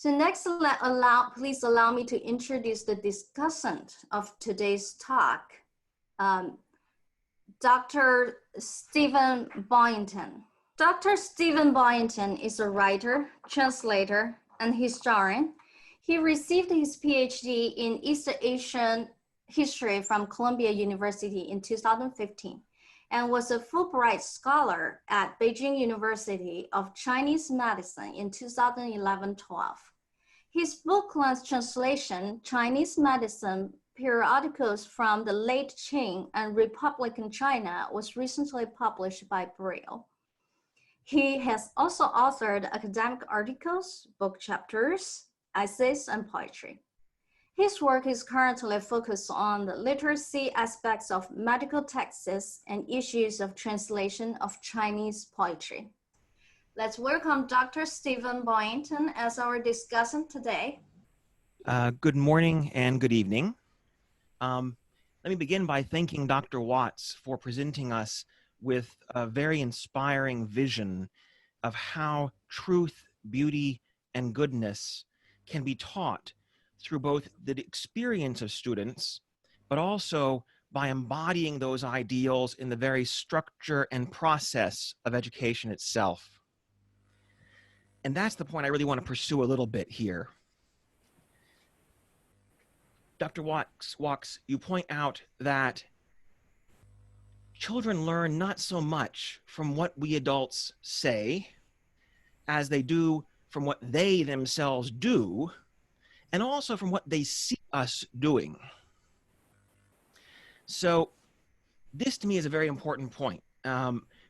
So next, please allow me to introduce the discussant of today's talk, Dr. Stephen Boyanton. Dr. Stephen Boyanton is a writer, translator, and historian. He received his PhD in East Asian history from Columbia University in 2015 and was a Fulbright scholar at Beijing University of Chinese Medicine in 2011-12. His book-length translation, Chinese Medicine Periodicals from the Late Qing and Republican China, was recently published by Brill. He has also authored academic articles, book chapters, essays, and poetry. His work is currently focused on the literacy aspects of medical texts and issues of translation of Chinese poetry. Let's welcome Dr. Stephen Boyanton as our discussant today. Good morning and good evening. Let me begin by thanking Dr. Watts for presenting us with a very inspiring vision of how truth, beauty, and goodness can be taught through both the experience of students, but also by embodying those ideals in the very structure and process of education itself. And that's the point I really want to pursue a little bit here. Dr. Watts, you point out that children learn not so much from what we adults say as they do from what they themselves do, and also from what they see us doing. So this to me is a very important point,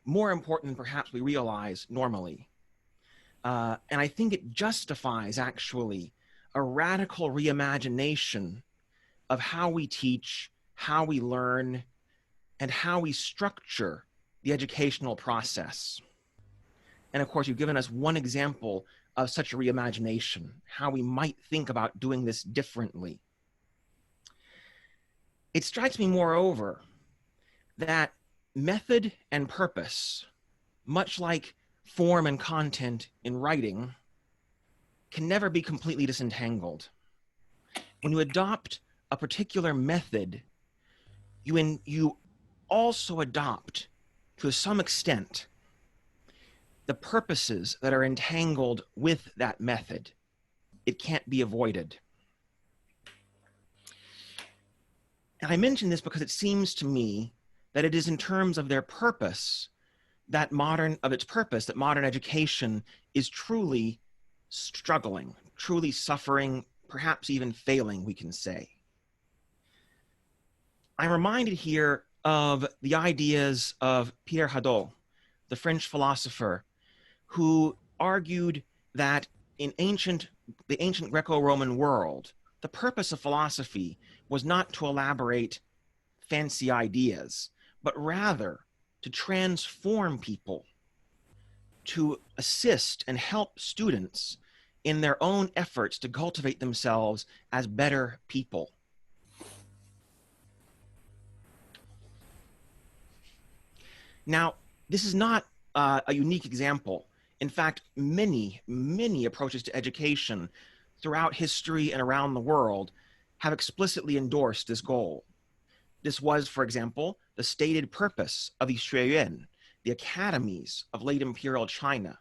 more important than perhaps we realize normally. And I think it justifies actually a radical reimagination of how we teach, how we learn, and how we structure the educational process. And of course, you've given us one example of such a reimagination, how we might think about doing this differently. It strikes me, moreover, that method and purpose, much like form and content in writing, can never be completely disentangled. When you adopt a particular method, you also adopt, to some extent, the purposes that are entangled with that method. It can't be avoided. And I mention this because it seems to me that it is in terms of their purpose that modern education is truly struggling, truly suffering, perhaps even failing, we can say. I'm reminded here of the ideas of Pierre Hadot, the French philosopher, who argued that in the ancient Greco-Roman world, the purpose of philosophy was not to elaborate fancy ideas, but rather to transform people, to assist and help students in their own efforts to cultivate themselves as better people. Now, this is not a unique example. In fact, many approaches to education throughout history and around the world have explicitly endorsed this goal. This was, for example, the stated purpose of the Xueyuan, the academies of late imperial China.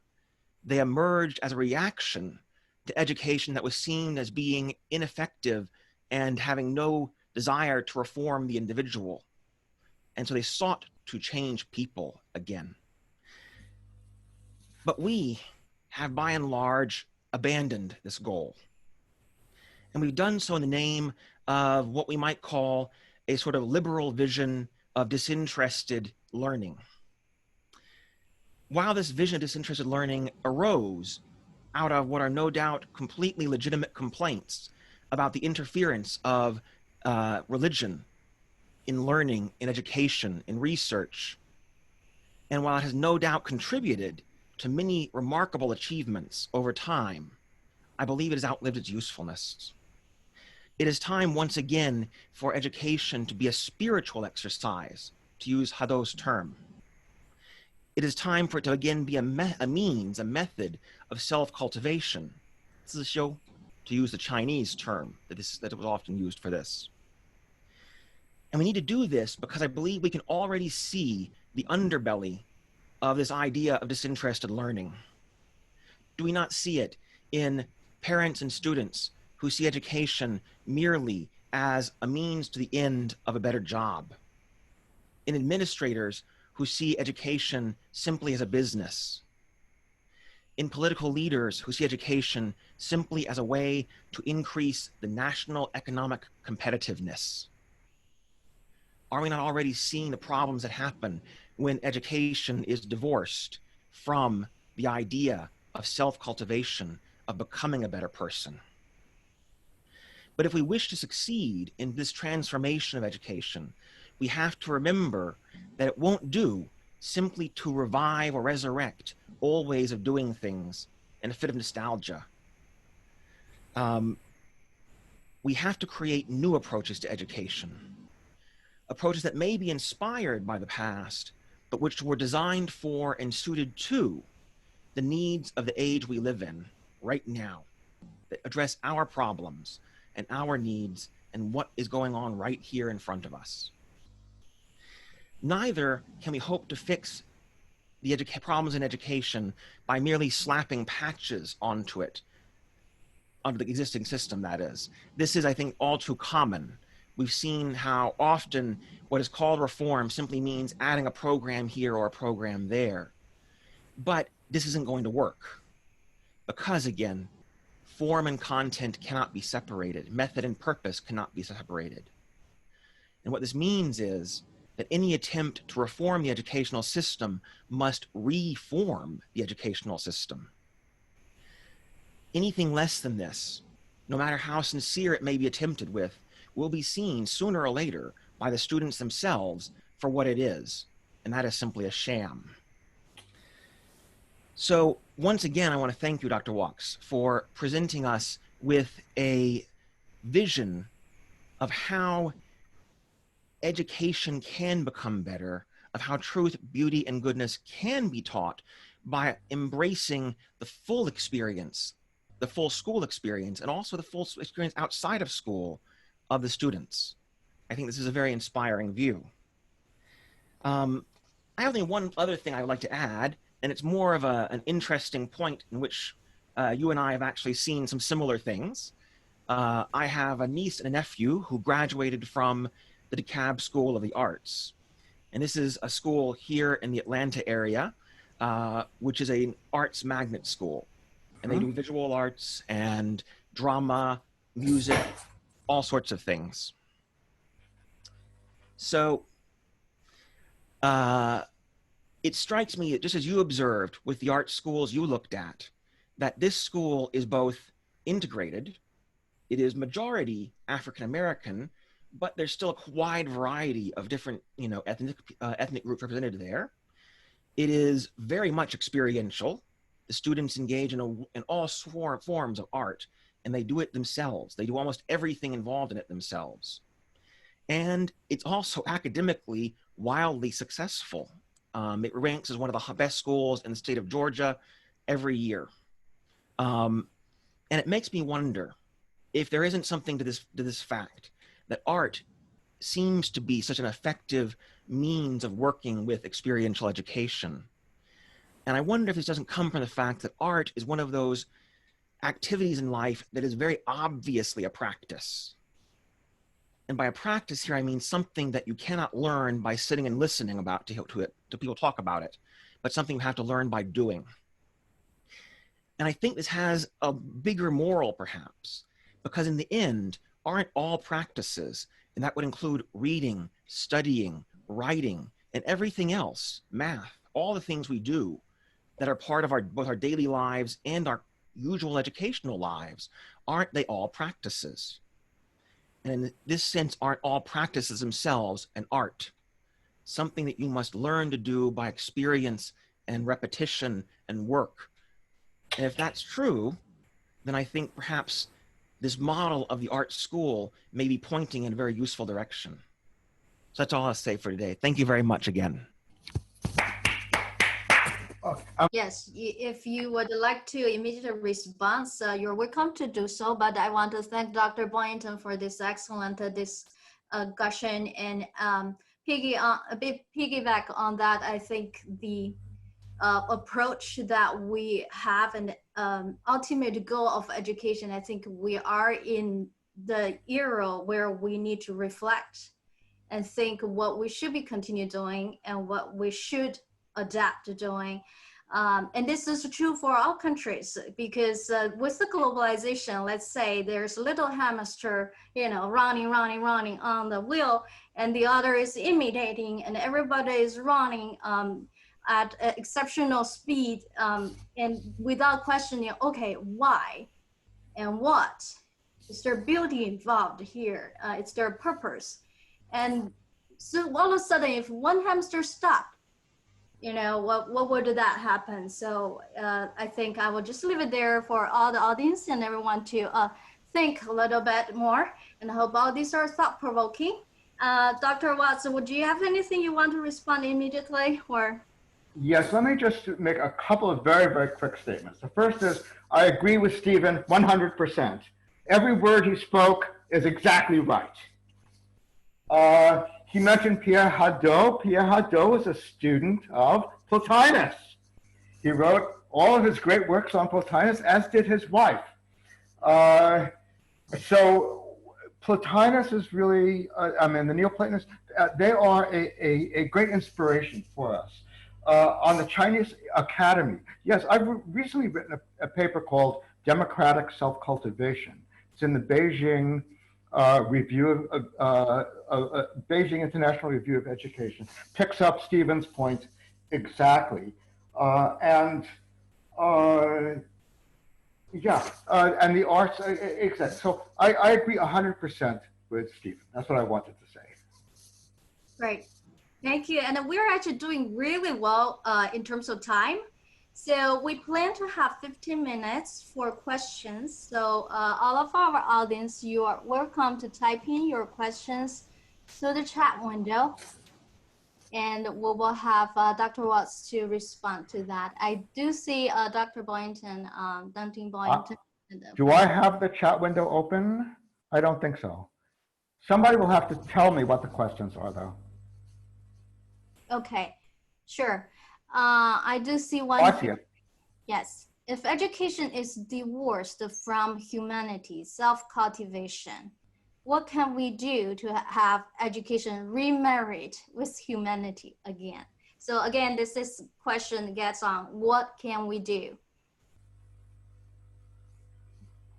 They emerged as a reaction to education that was seen as being ineffective and having no desire to reform the individual. And so they sought to change people again. But we have, by and large, abandoned this goal. And we've done so in the name of what we might call a sort of liberal vision of disinterested learning. While this vision of disinterested learning arose out of what are no doubt completely legitimate complaints about the interference of religion in learning, in education, in research, and while it has no doubt contributed to many remarkable achievements over time, I believe it has outlived its usefulness. It is time once again for education to be a spiritual exercise, to use Hadot's term. It is time for it to again be a means, a method of self-cultivation. zishou, to use the Chinese term that was often used for this. And we need to do this because I believe we can already see the underbelly of this idea of disinterested learning. Do we not see it in parents and students who see education merely as a means to the end of a better job? In administrators who see education simply as a business? In political leaders who see education simply as a way to increase the national economic competitiveness? Are we not already seeing the problems that happen when education is divorced from the idea of self-cultivation, of becoming a better person? But if we wish to succeed in this transformation of education, we have to remember that it won't do simply to revive or resurrect old ways of doing things in a fit of nostalgia. We have to create new approaches to education, approaches that may be inspired by the past, but which were designed for and suited to the needs of the age we live in right now, that address our problems and our needs and what is going on right here in front of us. Neither can we hope to fix the problems in education by merely slapping patches onto it, onto the existing system, that is. This is, I think, all too common. We've seen how often what is called reform simply means adding a program here or a program there. But this isn't going to work because, again, form and content cannot be separated. Method and purpose cannot be separated. And what this means is that any attempt to reform the educational system must reform the educational system. Anything less than this, no matter how sincere it may be attempted with, will be seen sooner or later by the students themselves for what it is, and that is simply a sham. So once again, I want to thank you, Dr. Walks, for presenting us with a vision of how education can become better, of how truth, beauty, and goodness can be taught by embracing the full experience, the full school experience, and also the full experience outside of school of the students. I think this is a very inspiring view. I have only one other thing I would like to add, and it's more of an interesting point in which you and I have actually seen some similar things. I have a niece and a nephew who graduated from the DeKalb School of the Arts. And this is a school here in the Atlanta area, which is an arts magnet school. And they do visual arts and drama, music, all sorts of things. So it strikes me, just as you observed with the art schools you looked at, that this school is both integrated, it is majority African-American, but there's still a wide variety of different, ethnic groups represented there. It is very much experiential. The students engage in all forms of art, and they do it themselves. They do almost everything involved in it themselves. And it's also academically wildly successful. It ranks as one of the best schools in the state of Georgia every year. And it makes me wonder if there isn't something to this fact that art seems to be such an effective means of working with experiential education. And I wonder if this doesn't come from the fact that art is one of those activities in life that is very obviously a practice. And by a practice here, I mean something that you cannot learn by sitting and listening to people talk about it, but something you have to learn by doing. And I think this has a bigger moral, perhaps, because in the end, aren't all practices, and that would include reading, studying, writing, and everything else, math, all the things we do that are part of both our daily lives and our usual educational lives, aren't they all practices? And in this sense, aren't all practices themselves an art, something that you must learn to do by experience and repetition and work? And if that's true, then I think perhaps this model of the art school may be pointing in a very useful direction. So that's all I'll say for today. Thank you very much again. Yes, if you would like to immediate response, you're welcome to do so. But I want to thank Dr. Boyanton for this excellent discussion and a bit piggyback on that. I think the approach that we have and ultimate goal of education, I think we are in the era where we need to reflect and think what we should be continue doing and what we should adapt to doing. And this is true for all countries because with the globalization, let's say there's a little hamster, running on the wheel, and the other is imitating, and everybody is running at exceptional speed and without questioning, okay, why and what? Is there beauty involved here? It's their purpose. And so all of a sudden, if one hamster stopped, what would that happen? So I think I will just leave it there for all the audience and everyone to think a little bit more, and I hope all these are thought-provoking. Dr. Watson, would you have anything you want to respond immediately, or? Yes, let me just make a couple of very, very quick statements. The first is, I agree with Stephen 100%. Every word he spoke is exactly right. He mentioned Pierre Hadot. Pierre Hadot was a student of Plotinus. He wrote all of his great works on Plotinus, as did his wife. So Plotinus is really, the Neoplatonists, they are a great inspiration for us. On the Chinese Academy, yes, I've recently written a paper called Democratic Self-Cultivation. It's in the Beijing Beijing International Review of Education. Picks up Stephen's point exactly. And the arts, exactly. So I agree 100% with Stephen. That's what I wanted to say. Great. Thank you. And we're actually doing really well in terms of time. So we plan to have 15 minutes for questions. So all of our audience, you are welcome to type in your questions through the chat window. And we will have Dr. Watts to respond to that. I do see Dr. Boyanton, Duncan Boyanton. Do I have the chat window open? I don't think so. Somebody will have to tell me what the questions are, though. Okay, sure. I do see one. I see it. Yes. If education is divorced from humanity, self-cultivation, what can we do to have education remarried with humanity again? So again, this question gets on what can we do?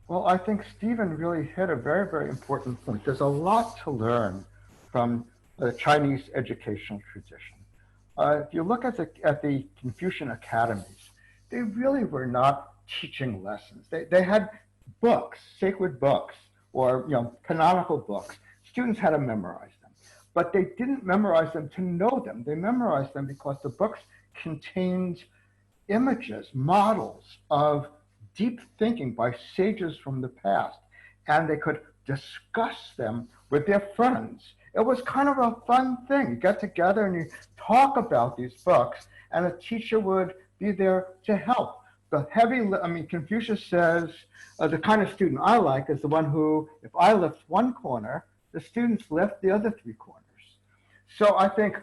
Well, I think Stephen really hit a very, very important point. There's a lot to learn from the Chinese educational tradition. If you look at the Confucian academies, they really were not teaching lessons. They had books, sacred books, or canonical books. Students had to memorize them, but they didn't memorize them to know them. They memorized them because the books contained images, models of deep thinking by sages from the past, and they could discuss them with their friends. It was kind of a fun thing. You get together and you talk about these books, and a teacher would be there to help. Confucius says, the kind of student I like is the one who, if I lift one corner, the students lift the other three corners. So I think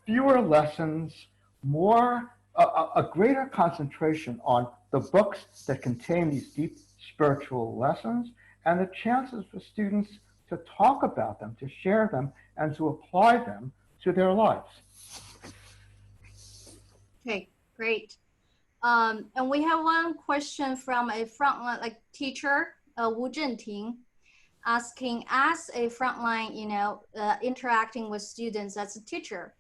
fewer lessons, a greater concentration on the books that contain these deep spiritual lessons, and the chances for students to talk about them, to share them, and to apply them to their lives. Okay, great. And we have one question from a frontline teacher, Wu Zhenting, asking, as a frontline, interacting with students as a teacher,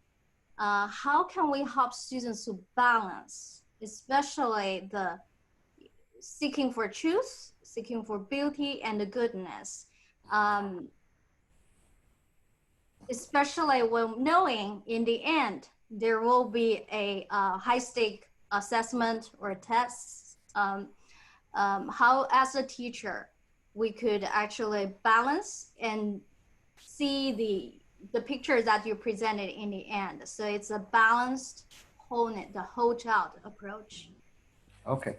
how can we help students to balance, especially the seeking for truth, seeking for beauty and the goodness, especially when knowing in the end there will be a high-stake assessment or tests, how as a teacher we could actually balance and see the picture that you presented in the end. So it's a balanced, the whole child approach. Okay.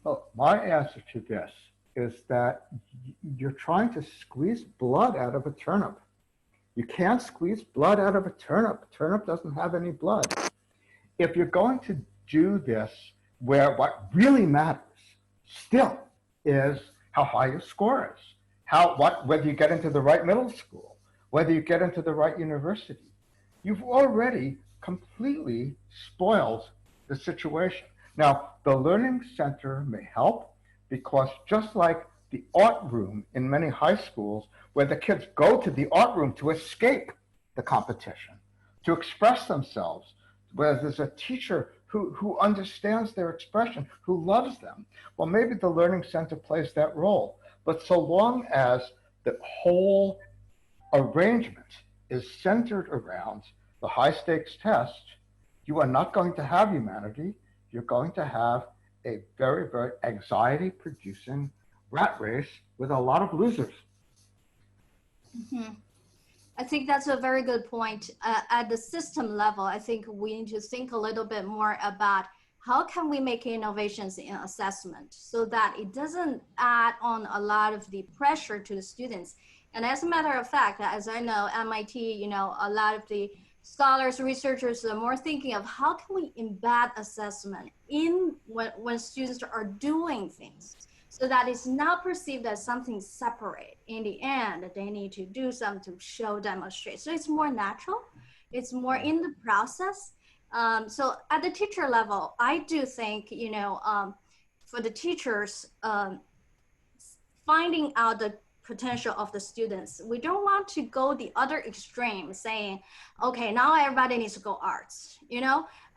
Well, my answer to this is that you're trying to squeeze blood out of a turnip. You can't squeeze blood out of a turnip. A turnip doesn't have any blood. If you're going to do this, where what really matters still is how high your score is, whether you get into the right middle school, whether you get into the right university, you've already completely spoiled the situation. Now, the Learning Center may help because just like the art room in many high schools, where the kids go to the art room to escape the competition, to express themselves, where there's a teacher who understands their expression, who loves them. Well, maybe the Learning Center plays that role. But so long as the whole arrangement is centered around the high stakes test, you are not going to have humanity. You're going to have a very, very anxiety producing rat race with a lot of losers. Mm-hmm. I think that's a very good point. At the system level, I think we need to think a little bit more about how can we make innovations in assessment so that it doesn't add on a lot of the pressure to the students. And as a matter of fact, as I know, MIT, a lot of the scholars, researchers are more thinking of how can we embed assessment in when students are doing things, so that it's not perceived as something separate. In the end, they need to do something to show, demonstrate. So it's more natural. It's more in the process. So at the teacher level, I do think, for the teachers, finding out the potential of the students, we don't want to go the other extreme saying, okay, now everybody needs to go arts.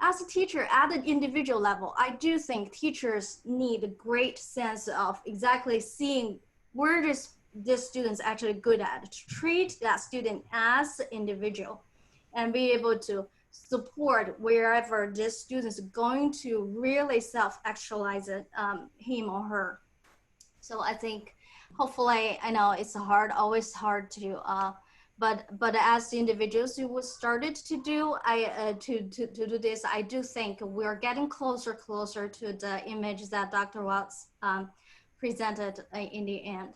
As a teacher at the individual level, I do think teachers need a great sense of exactly seeing where this student's actually good at, to treat that student as an individual and be able to support wherever this student is going to really self-actualize it, him or her. So I think hopefully, I know it's always hard to, but as the individuals who started to do, to do this, I do think we're getting closer to the image that Dr. Watts presented in the end.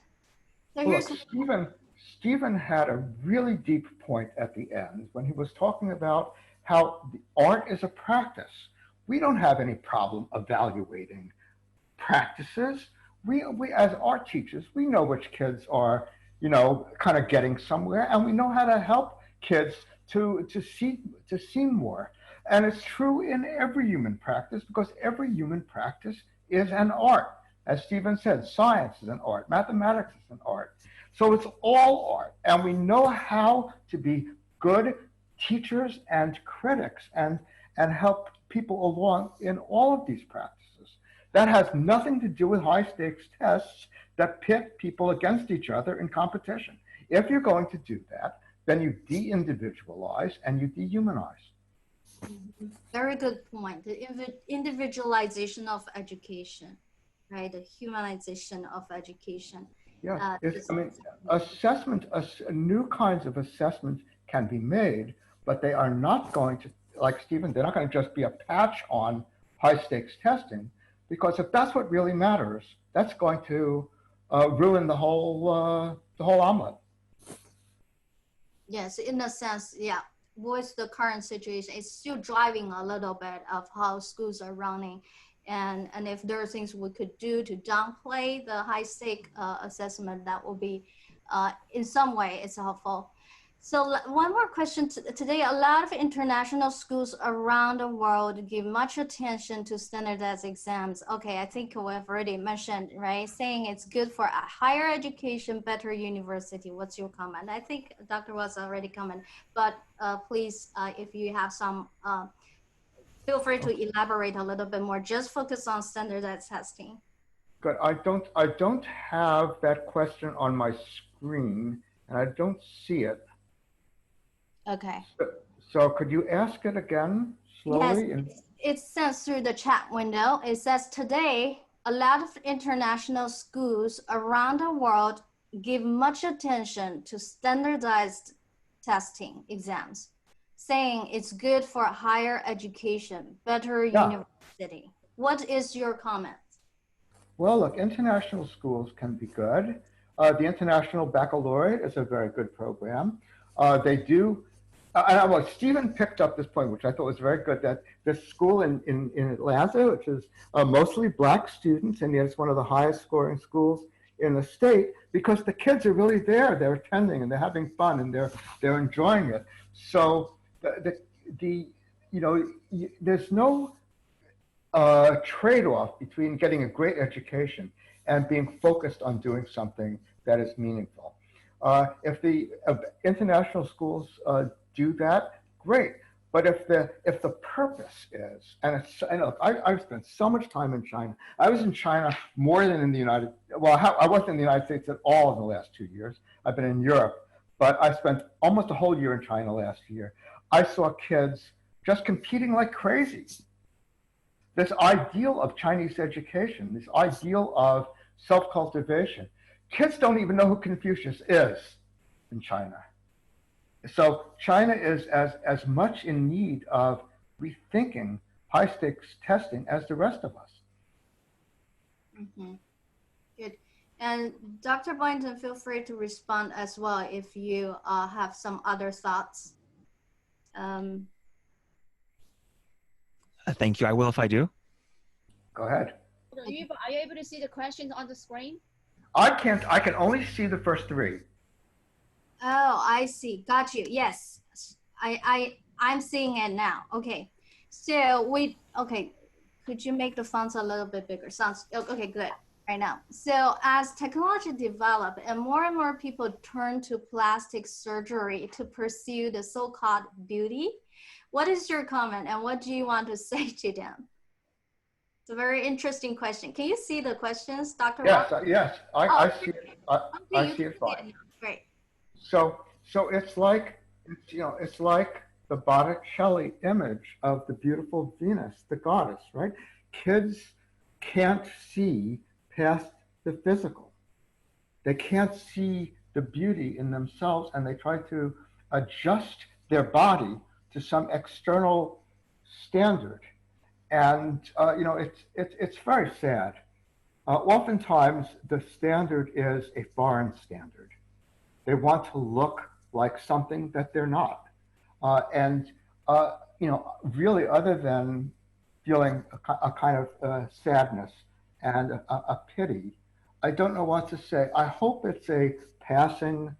So Look, Stephen had a really deep point at the end when he was talking about how the art is a practice. We don't have any problem evaluating practices. We as art teachers, we know which kids are, kind of getting somewhere, and we know how to help kids to see more. And it's true in every human practice, because every human practice is an art. As Stephen said, science is an art, mathematics is an art. So it's all art, and we know how to be good teachers and critics and help people along in all of these practices. That has nothing to do with high stakes tests that pit people against each other in competition. If you're going to do that, then you de-individualize and you dehumanize. Very good point. The individualization of education, right? The humanization of education. Yeah, new kinds of assessment can be made, but they are not going to, like Stephen, they're not going to just be a patch on high stakes testing, because if that's what really matters, that's going to ruin the whole omelet. Yes, in a sense, yeah. With the current situation, it's still driving a little bit of how schools are running. And if there are things we could do to downplay the high stake assessment, that will be, in some way, it's helpful. So one more question today. A lot of international schools around the world give much attention to standardized exams. Okay, I think we've already mentioned, right? Saying it's good for a higher education, better university. What's your comment? I think Dr. Watts already commented, but please, if you have some, feel free to elaborate a little bit more. Just focus on standardized testing. Good. I don't have that question on my screen, and I don't see it. Okay. So could you ask it again slowly? Yes, it says through the chat window. It says today, a lot of international schools around the world give much attention to standardized testing exams, saying it's good for higher education, better Yeah. university. What is your comment? Well, look, international schools can be good. The International Baccalaureate is a very good program. They do, well, Stephen picked up this point, which I thought was very good, that this school in Atlanta, which is mostly black students, and yet it's one of the highest scoring schools in the state, because the kids are really there, they're attending and they're having fun and they're enjoying it. So there's no trade-off between getting a great education and being focused on doing something that is meaningful. If the international schools do that, great. But if the purpose is, and look, I've spent so much time in China. I was in China more than in the I wasn't in the United States at all in the last 2 years. I've been in Europe, but I spent almost a whole year in China last year. I saw kids just competing like crazy. This ideal of Chinese education, this ideal of self-cultivation. Kids don't even know who Confucius is in China. So China is as much in need of rethinking high-stakes testing as the rest of us. Mm-hmm. Good. And Dr. Boyanton, feel free to respond as well if you have some other thoughts. Thank you. I will if I do. Go ahead. Are you able to see the questions on the screen? I can't. I can only see the first three. Oh, I see. Got you. Yes, I'm seeing it now. Okay. So could you make the fonts a little bit bigger? Sounds okay. Good. Right now. So as technology develop and more people turn to plastic surgery to pursue the so-called beauty, what is your comment and what do you want to say to them? It's a very interesting question. Can you see the questions, Dr. Yes, Rock? yes, I see it. I see it fine. Great. So it's like it's like the Botticelli image of the beautiful Venus, the goddess, right? Kids can't see past the physical. They can't see the beauty in themselves, and they try to adjust their body to some external standard. And it's very sad. Oftentimes, the standard is a foreign standard. They want to look like something that they're not. Really, other than feeling a kind of sadness and a pity, I don't know what to say. I hope it's a passing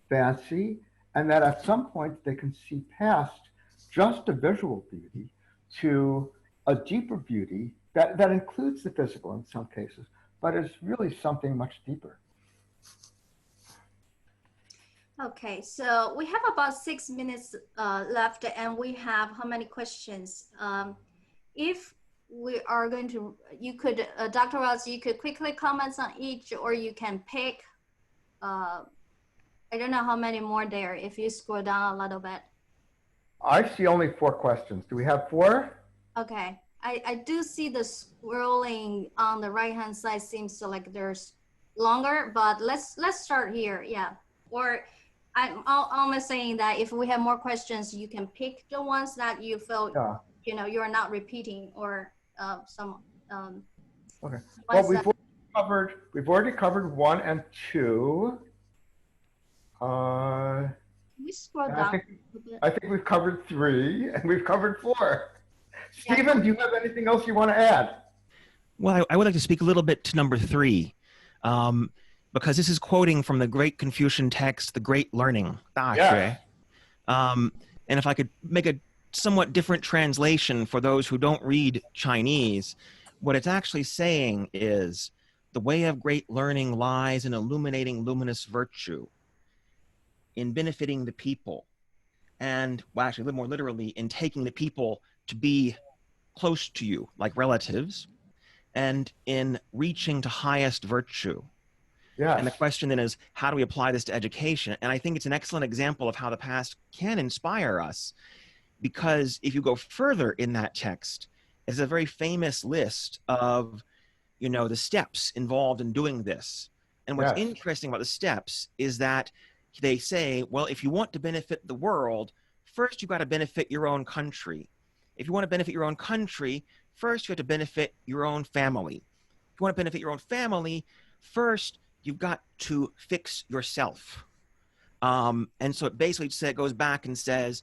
fancy, and that at some point they can see past just a visual beauty to a deeper beauty that includes the physical in some cases, but is really something much deeper. Okay, so we have about 6 minutes left, and we have how many questions? If we are going to, you could, Dr. Wells, you could quickly comment on each, or you can pick, I don't know how many more there, if you scroll down a little bit. I see only 4 questions. Do we have 4? Okay, I do see the scrolling on the right-hand side seems to like there's longer, but let's start here, yeah. Or I'm almost saying that if we have more questions, you can pick the ones that you feel, you're not repeating, or some. Okay. Well, we've already covered 1 and 2. Can we scroll down? I think we've covered 3, and we've covered 4. Stephen, do you have anything else you want to add? Well, I would like to speak a little bit to number 3. Because this is quoting from the great Confucian text, The Great Learning, Da Xue. And if I could make a somewhat different translation for those who don't read Chinese, what it's actually saying is the way of great learning lies in illuminating luminous virtue, in benefiting the people, and, well, actually, a little more literally, in taking the people to be close to you, like relatives, and in reaching to highest virtue. Yes. And the question then is, how do we apply this to education? And I think it's an excellent example of how the past can inspire us, because if you go further in that text, it's a very famous list of, the steps involved in doing this. And what's interesting about the steps is that they say, well, if you want to benefit the world, first you've got to benefit your own country. If you want to benefit your own country, first you have to benefit your own family. If you want to benefit your own family, first you've got to fix yourself. And so it basically goes back and says,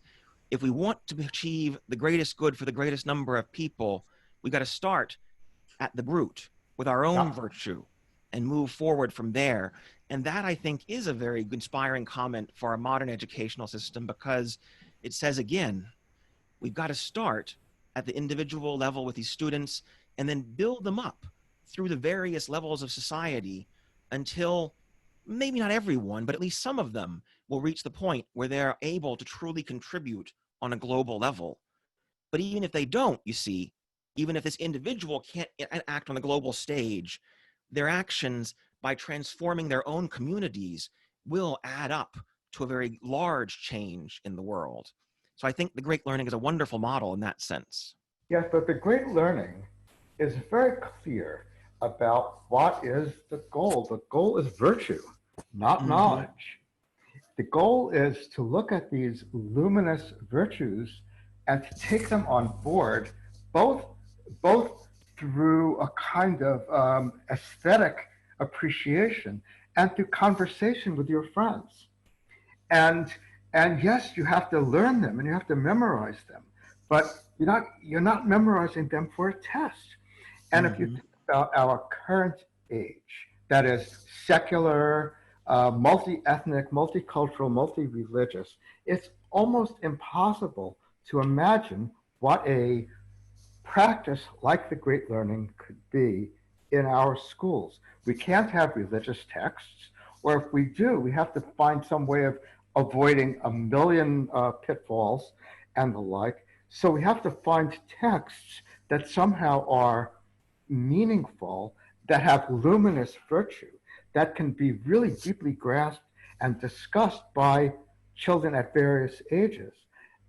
if we want to achieve the greatest good for the greatest number of people, we got to start at the root with our own virtue and move forward from there. And that, I think, is a very inspiring comment for our modern educational system, because it says, again, we've got to start at the individual level with these students and then build them up through the various levels of society until maybe not everyone, but at least some of them will reach the point where they're able to truly contribute on a global level. But even if they don't, you see, even if this individual can't act on the global stage, their actions by transforming their own communities will add up to a very large change in the world. So I think the Great Learning is a wonderful model in that sense. Yes, but the Great Learning is very clear about what is the goal. The goal is virtue, not knowledge. The goal is to look at these luminous virtues and to take them on board, both through a kind of aesthetic appreciation and through conversation with your friends. And yes, you have to learn them and you have to memorize them, but you're not memorizing them for a test. And if you think about our current age, that is secular, multi-ethnic, multicultural, multi-religious, it's almost impossible to imagine what a practice like the Great Learning could be in our schools. We can't have religious texts, or if we do, we have to find some way of avoiding a million pitfalls and the like. So we have to find texts that somehow are meaningful, that have luminous virtue, that can be really deeply grasped and discussed by children at various ages.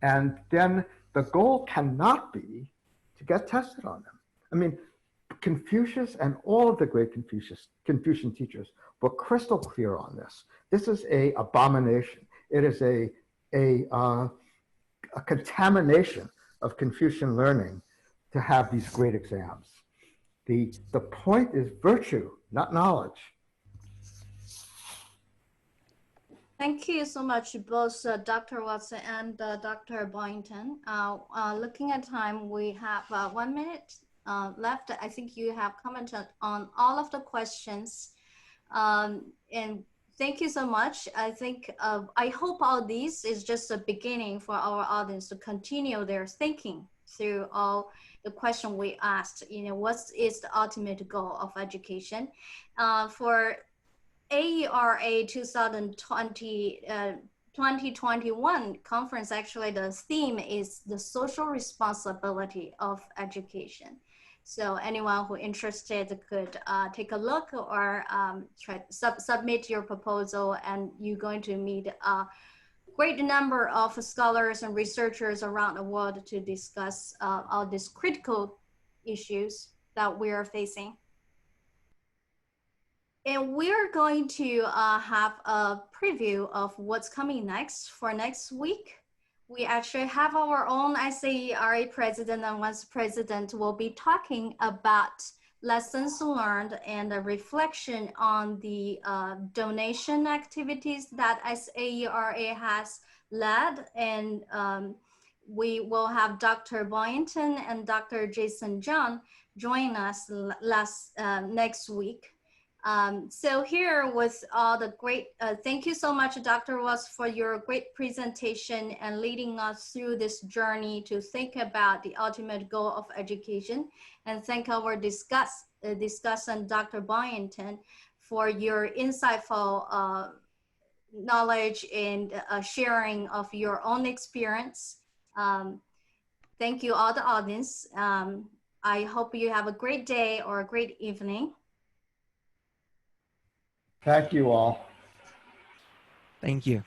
And then the goal cannot be to get tested on them. I mean, Confucius and all of the great Confucian teachers were crystal clear on this. This is an abomination. It is a contamination of Confucian learning to have these great exams. The point is virtue, not knowledge. Thank you so much, both Dr. Watson and Dr. Boyanton. Looking at time, we have 1 minute left. I think you have commented on all of the questions. And thank you so much. I think, I hope all these is just a beginning for our audience to continue their thinking through all the question we asked. What is the ultimate goal of education? For AERA 2021 conference, actually the theme is the social responsibility of education. So anyone who interested could take a look or submit your proposal, and you're going to meet a great number of scholars and researchers around the world to discuss all these critical issues that we are facing. And we're going to have a preview of what's coming next for next week. We actually have our own ICERA president and vice president will be talking about lessons learned and a reflection on the donation activities that ICERA has led. And we will have Dr. Boyanton and Dr. Jason John join us next week. So here was all the great, thank you so much, Dr. Watts, for your great presentation and leading us through this journey to think about the ultimate goal of education. And thank our discussant, Dr. Boyanton, for your insightful knowledge and sharing of your own experience. Thank you all the audience. I hope you have a great day or a great evening. Thank you all. Thank you.